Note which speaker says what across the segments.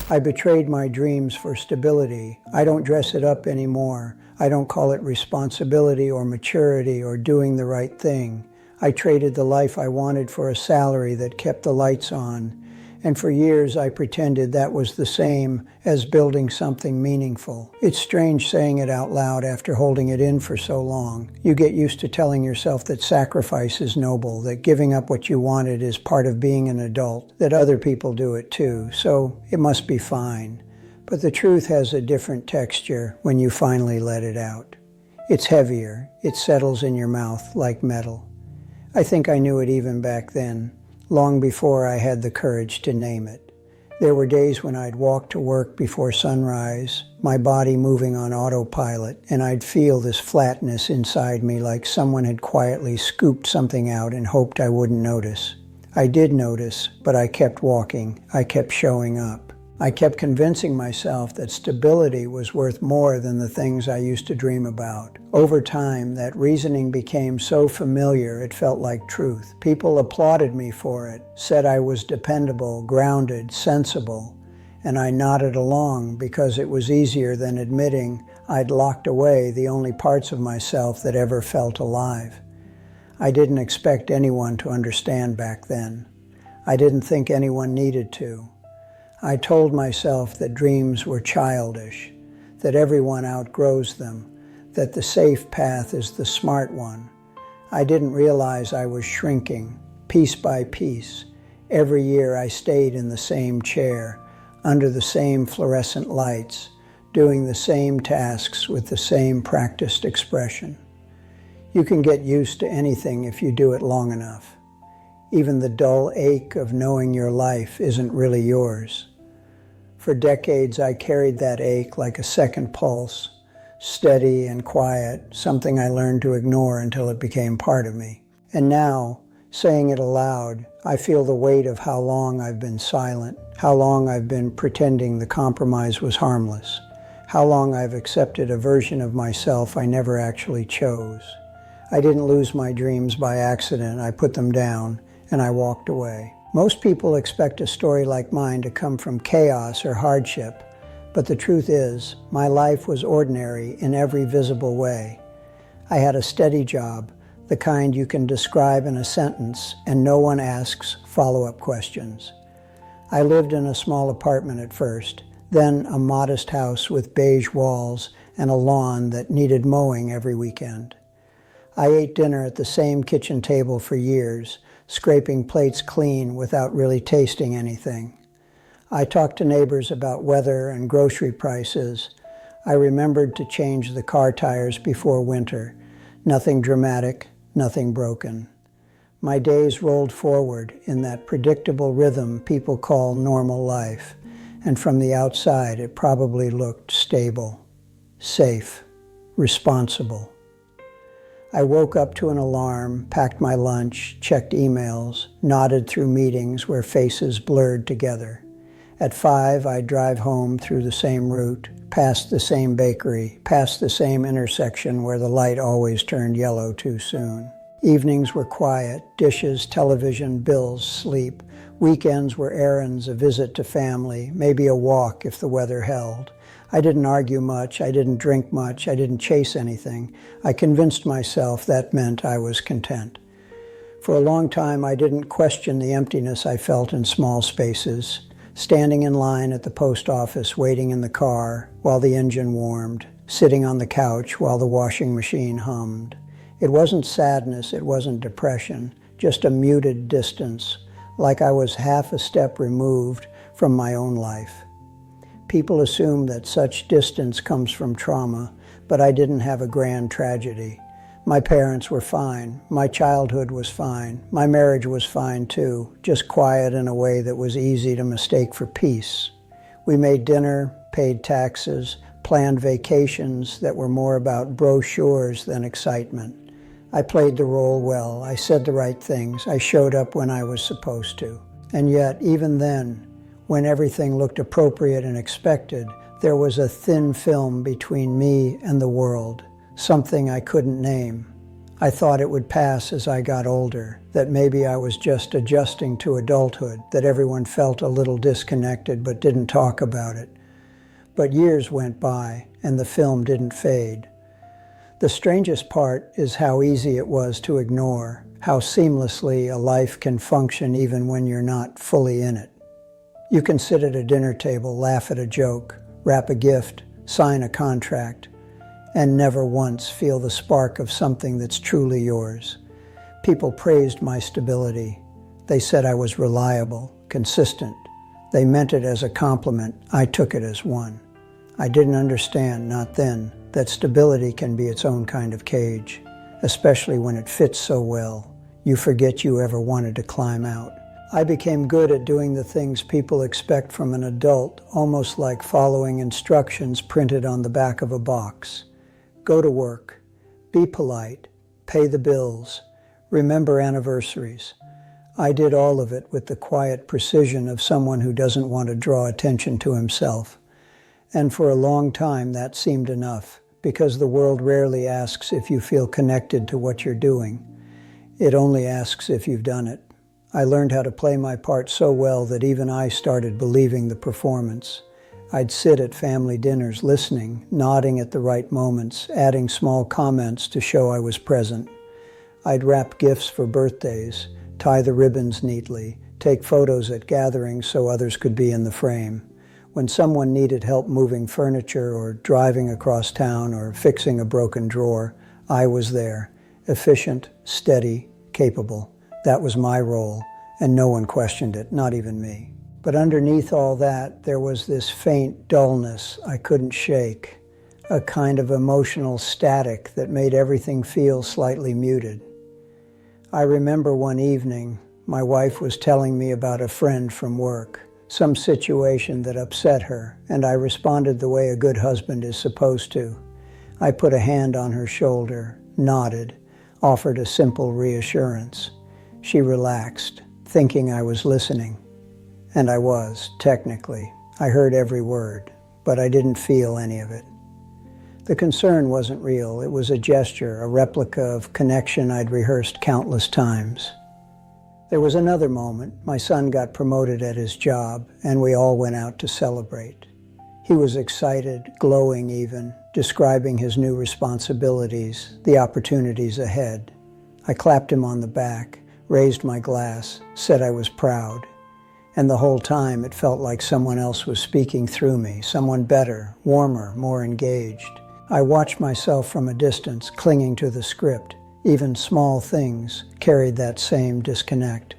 Speaker 1: I betrayed my dreams for stability. I don't dress it up anymore. I don't call it responsibility or maturity or doing the right thing. I traded the life I wanted for a salary that kept the lights on. And for years I pretended that was the same as building something meaningful. It's strange saying it out loud after holding it in for so long. You get used to telling yourself that sacrifice is noble, that giving up what you wanted is part of being an adult, that other people do it too, so it must be fine. But the truth has a different texture when you finally let it out. It's heavier. It settles in your mouth like metal. I think I knew it even back then, long before I had the courage to name it. There were days when I'd walk to work before sunrise, my body moving on autopilot, and I'd feel this flatness inside me like someone had quietly scooped something out and hoped I wouldn't notice. I did notice, but I kept walking. I kept showing up. I kept convincing myself that stability was worth more than the things I used to dream about. Over time, that reasoning became so familiar it felt like truth. People applauded me for it, said I was dependable, grounded, sensible, and I nodded along because it was easier than admitting I'd locked away the only parts of myself that ever felt alive. I didn't expect anyone to understand back then. I didn't think anyone needed to. I told myself that dreams were childish, that everyone outgrows them, that the safe path is the smart one. I didn't realize I was shrinking, piece by piece. Every year I stayed in the same chair, under the same fluorescent lights, doing the same tasks with the same practiced expression. You can get used to anything if you do it long enough. Even the dull ache of knowing your life isn't really yours. For decades, I carried that ache like a second pulse, steady and quiet, something I learned to ignore until it became part of me. And now, saying it aloud, I feel the weight of how long I've been silent, how long I've been pretending the compromise was harmless, how long I've accepted a version of myself I never actually chose. I didn't lose my dreams by accident. I put them down, and I walked away. Most people expect a story like mine to come from chaos or hardship, but the truth is, my life was ordinary in every visible way. I had a steady job, the kind you can describe in a sentence, and no one asks follow-up questions. I lived in a small apartment at first, then a modest house with beige walls and a lawn that needed mowing every weekend. I ate dinner at the same kitchen table for years, scraping plates clean without really tasting anything. I talked to neighbors about weather and grocery prices. I remembered to change the car tires before winter. Nothing dramatic, nothing broken. My days rolled forward in that predictable rhythm people call normal life, and from the outside it probably looked stable, safe, responsible. I woke up to an alarm, packed my lunch, checked emails, nodded through meetings where faces blurred together. At 5, I'd drive home through the same route, past the same bakery, past the same intersection where the light always turned yellow too soon. Evenings were quiet, dishes, television, bills, sleep. Weekends were errands, a visit to family, maybe a walk if the weather held. I didn't argue much, I didn't drink much, I didn't chase anything. I convinced myself that meant I was content. For a long time, I didn't question the emptiness I felt in small spaces, standing in line at the post office, waiting in the car while the engine warmed, sitting on the couch while the washing machine hummed. It wasn't sadness, it wasn't depression, just a muted distance, like I was half a step removed from my own life. People assume that such distance comes from trauma, but I didn't have a grand tragedy. My parents were fine. My childhood was fine. My marriage was fine too, just quiet in a way that was easy to mistake for peace. We made dinner, paid taxes, planned vacations that were more about brochures than excitement. I played the role well. I said the right things. I showed up when I was supposed to. And yet, even then, when everything looked appropriate and expected, there was a thin film between me and the world, something I couldn't name. I thought it would pass as I got older, that maybe I was just adjusting to adulthood, that everyone felt a little disconnected but didn't talk about it. But years went by, and the film didn't fade. The strangest part is how easy it was to ignore, how seamlessly a life can function even when you're not fully in it. You can sit at a dinner table, laugh at a joke, wrap a gift, sign a contract, and never once feel the spark of something that's truly yours. People praised my stability. They said I was reliable, consistent. They meant it as a compliment. I took it as one. I didn't understand, not then, that stability can be its own kind of cage, especially when it fits so well. You forget you ever wanted to climb out. I became good at doing the things people expect from an adult, almost like following instructions printed on the back of a box. Go to work, be polite, pay the bills, remember anniversaries. I did all of it with the quiet precision of someone who doesn't want to draw attention to himself. And for a long time that seemed enough, because the world rarely asks if you feel connected to what you're doing. It only asks if you've done it. I learned how to play my part so well that even I started believing the performance. I'd sit at family dinners listening, nodding at the right moments, adding small comments to show I was present. I'd wrap gifts for birthdays, tie the ribbons neatly, take photos at gatherings so others could be in the frame. When someone needed help moving furniture or driving across town or fixing a broken drawer, I was there, efficient, steady, capable. That was my role, and no one questioned it, not even me. But underneath all that, there was this faint dullness I couldn't shake, a kind of emotional static that made everything feel slightly muted. I remember one evening, my wife was telling me about a friend from work, some situation that upset her, and I responded the way a good husband is supposed to. I put a hand on her shoulder, nodded, offered a simple reassurance. She relaxed, thinking I was listening. And I was, technically. I heard every word, but I didn't feel any of it. The concern wasn't real. It was a gesture, a replica of connection I'd rehearsed countless times. There was another moment. My son got promoted at his job, and we all went out to celebrate. He was excited, glowing even, describing his new responsibilities, the opportunities ahead. I clapped him on the back, raised my glass, said I was proud. And the whole time it felt like someone else was speaking through me, someone better, warmer, more engaged. I watched myself from a distance, clinging to the script. Even small things carried that same disconnect.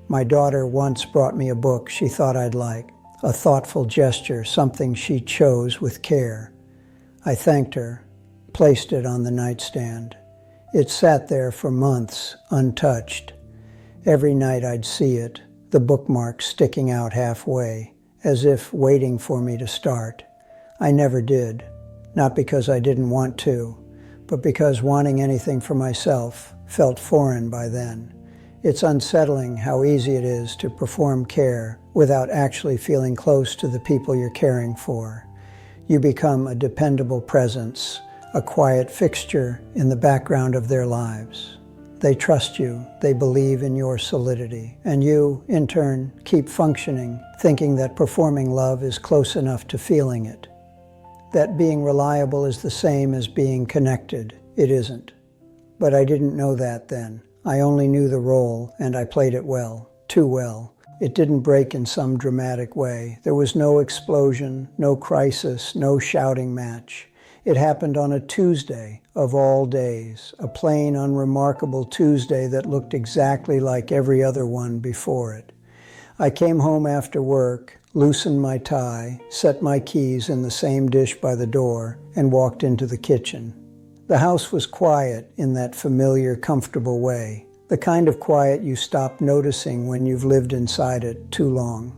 Speaker 1: My daughter once brought me a book she thought I'd like, a thoughtful gesture, something she chose with care. I thanked her, placed it on the nightstand. It sat there for months, untouched. Every night I'd see it, the bookmark sticking out halfway, as if waiting for me to start. I never did, not because I didn't want to, but because wanting anything for myself felt foreign by then. It's unsettling how easy it is to perform care without actually feeling close to the people you're caring for. You become a dependable presence, a quiet fixture in the background of their lives. They trust you, they believe in your solidity, and you, in turn, keep functioning, thinking that performing love is close enough to feeling it. That being reliable is the same as being connected. It isn't. But I didn't know that then. I only knew the role, and I played it well, too well. It didn't break in some dramatic way. There was no explosion, no crisis, no shouting match. It happened on a Tuesday of all days, a plain, unremarkable Tuesday that looked exactly like every other one before it. I came home after work, loosened my tie, set my keys in the same dish by the door, and walked into the kitchen. The house was quiet in that familiar, comfortable way, the kind of quiet you stop noticing when you've lived inside it too long.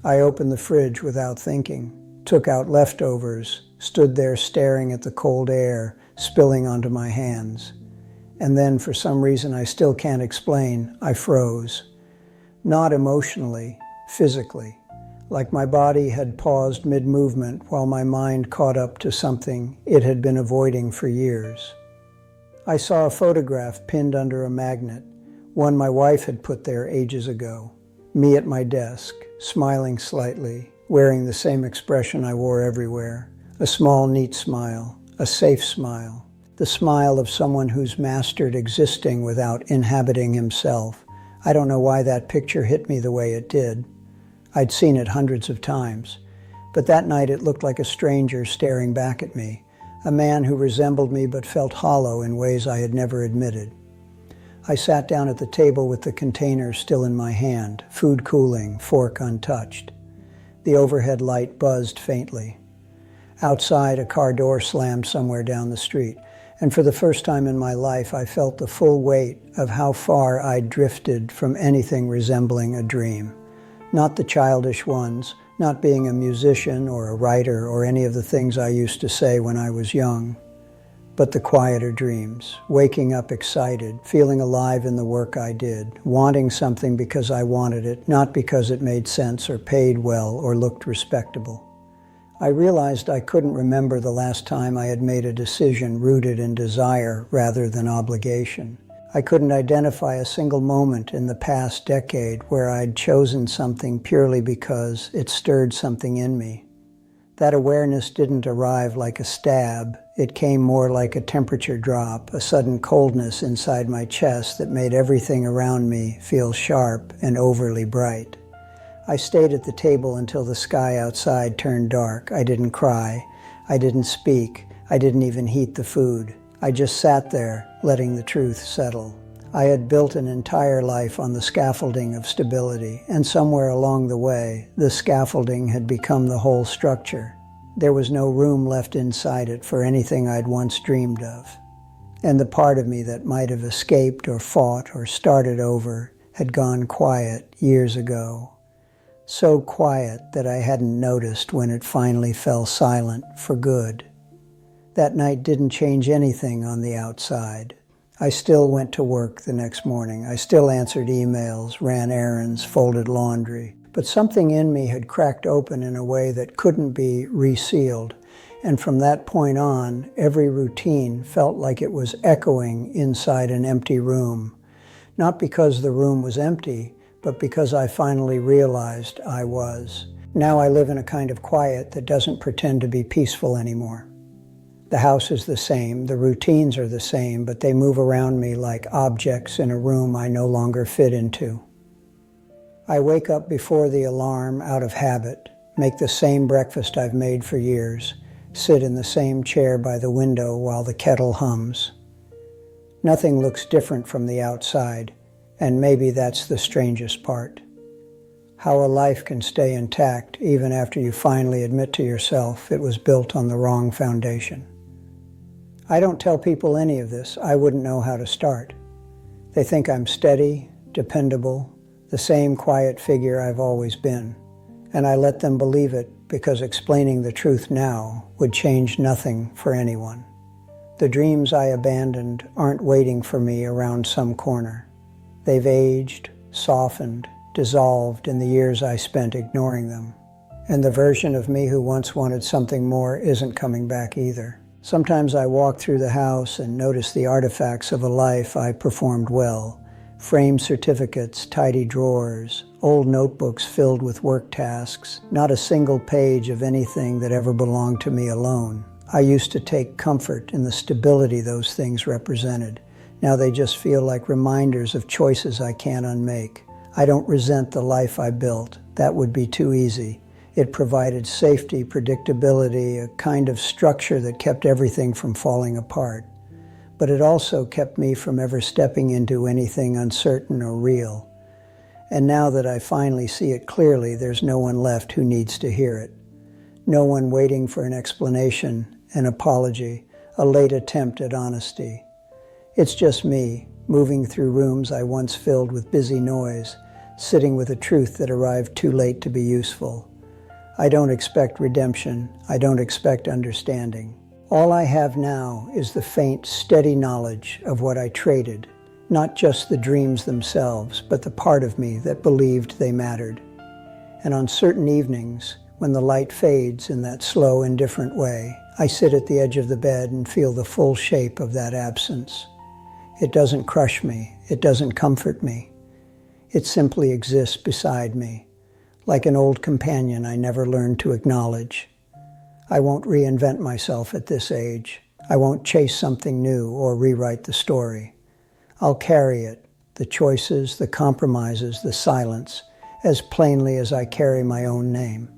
Speaker 1: I opened the fridge without thinking, took out leftovers, stood there staring at the cold air spilling onto my hands. And then, for some reason I still can't explain, I froze. Not emotionally, physically. Like my body had paused mid-movement while my mind caught up to something it had been avoiding for years. I saw a photograph pinned under a magnet, one my wife had put there ages ago. Me at my desk, smiling slightly, wearing the same expression I wore everywhere. A small, neat smile, a safe smile, the smile of someone who's mastered existing without inhabiting himself. I don't know why that picture hit me the way it did. I'd seen it hundreds of times, but that night it looked like a stranger staring back at me, a man who resembled me but felt hollow in ways I had never admitted. I sat down at the table with the container still in my hand, food cooling, fork untouched. The overhead light buzzed faintly. Outside, a car door slammed somewhere down the street, and for the first time in my life, I felt the full weight of how far I'd drifted from anything resembling a dream. Not the childish ones, not being a musician or a writer or any of the things I used to say when I was young, but the quieter dreams, waking up excited, feeling alive in the work I did, wanting something because I wanted it, not because it made sense or paid well or looked respectable. I realized I couldn't remember the last time I had made a decision rooted in desire rather than obligation. I couldn't identify a single moment in the past decade where I'd chosen something purely because it stirred something in me. That awareness didn't arrive like a stab. It came more like a temperature drop, a sudden coldness inside my chest that made everything around me feel sharp and overly bright. I stayed at the table until the sky outside turned dark. I didn't cry. I didn't speak. I didn't even heat the food. I just sat there, letting the truth settle. I had built an entire life on the scaffolding of stability, and somewhere along the way, the scaffolding had become the whole structure. There was no room left inside it for anything I'd once dreamed of. And the part of me that might have escaped or fought or started over had gone quiet years ago. So quiet that I hadn't noticed when it finally fell silent for good. That night didn't change anything on the outside. I still went to work the next morning. I still answered emails, ran errands, folded laundry. But something in me had cracked open in a way that couldn't be resealed. And from that point on, every routine felt like it was echoing inside an empty room. Not because the room was empty, but because I finally realized I was. Now I live in a kind of quiet that doesn't pretend to be peaceful anymore. The house is the same, the routines are the same, but they move around me like objects in a room I no longer fit into. I wake up before the alarm out of habit, make the same breakfast I've made for years, sit in the same chair by the window while the kettle hums. Nothing looks different from the outside, and maybe that's the strangest part. How a life can stay intact even after you finally admit to yourself it was built on the wrong foundation. I don't tell people any of this. I wouldn't know how to start. They think I'm steady, dependable, the same quiet figure I've always been. And I let them believe it because explaining the truth now would change nothing for anyone. The dreams I abandoned aren't waiting for me around some corner. They've aged, softened, dissolved in the years I spent ignoring them. And the version of me who once wanted something more isn't coming back either. Sometimes I walk through the house and notice the artifacts of a life I performed well. Framed certificates, tidy drawers, old notebooks filled with work tasks, not a single page of anything that ever belonged to me alone. I used to take comfort in the stability those things represented. Now they just feel like reminders of choices I can't unmake. I don't resent the life I built. That would be too easy. It provided safety, predictability, a kind of structure that kept everything from falling apart. But it also kept me from ever stepping into anything uncertain or real. And now that I finally see it clearly, there's no one left who needs to hear it. No one waiting for an explanation, an apology, a late attempt at honesty. It's just me, moving through rooms I once filled with busy noise, sitting with a truth that arrived too late to be useful. I don't expect redemption. I don't expect understanding. All I have now is the faint, steady knowledge of what I traded, not just the dreams themselves, but the part of me that believed they mattered. And on certain evenings, when the light fades in that slow, indifferent way, I sit at the edge of the bed and feel the full shape of that absence. It doesn't crush me. It doesn't comfort me. It simply exists beside me, like an old companion I never learned to acknowledge. I won't reinvent myself at this age. I won't chase something new or rewrite the story. I'll carry it, the choices, the compromises, the silence, as plainly as I carry my own name.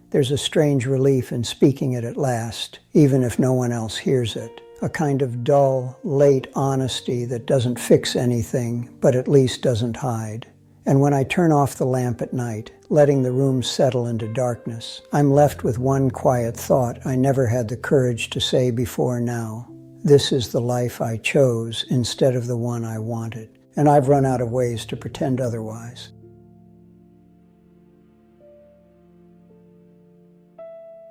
Speaker 1: There's a strange relief in speaking it at last, even if no one else hears it. A kind of dull, late honesty that doesn't fix anything, but at least doesn't hide. And when I turn off the lamp at night, letting the room settle into darkness, I'm left with one quiet thought I never had the courage to say before now. This is the life I chose instead of the one I wanted. And I've run out of ways to pretend otherwise.